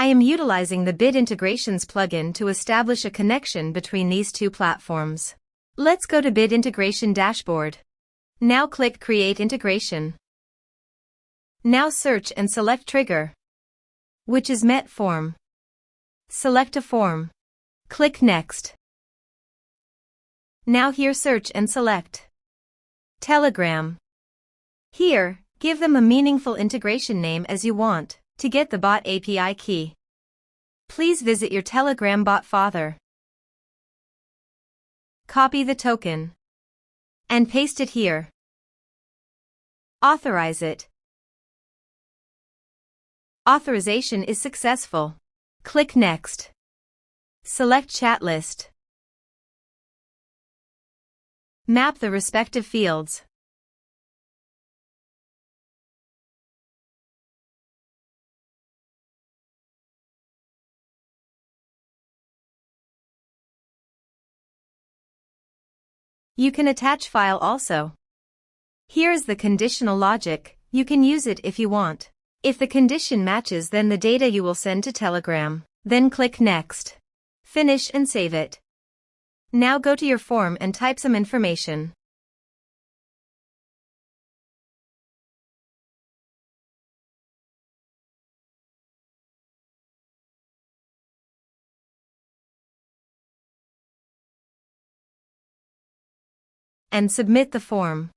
I am utilizing the Bid Integrations plugin to establish a connection between these two platforms. Let's go to Bid Integration Dashboard. Now click Create Integration. Now search and select Trigger, which is MetForm. Select a form. Click Next. Now here search and select Telegram. Here, give them a meaningful integration name as you want to get the bot API key. Please visit your Telegram bot father. Copy the token and paste it here. Authorize it. Authorization is successful. Click Next. Select Chat List. Map the respective fields. You can attach file also. Here is the conditional logic. You can use it if you want. If the condition matches, then the data you will send to Telegram. Then click Next. Finish and save it. Now go to your form and type some information. And submit the form.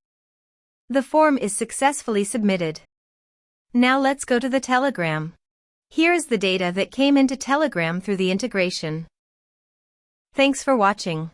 The form is successfully submitted. Now let's go to the Telegram. Here is the data that came into Telegram through the integration. Thanks for watching.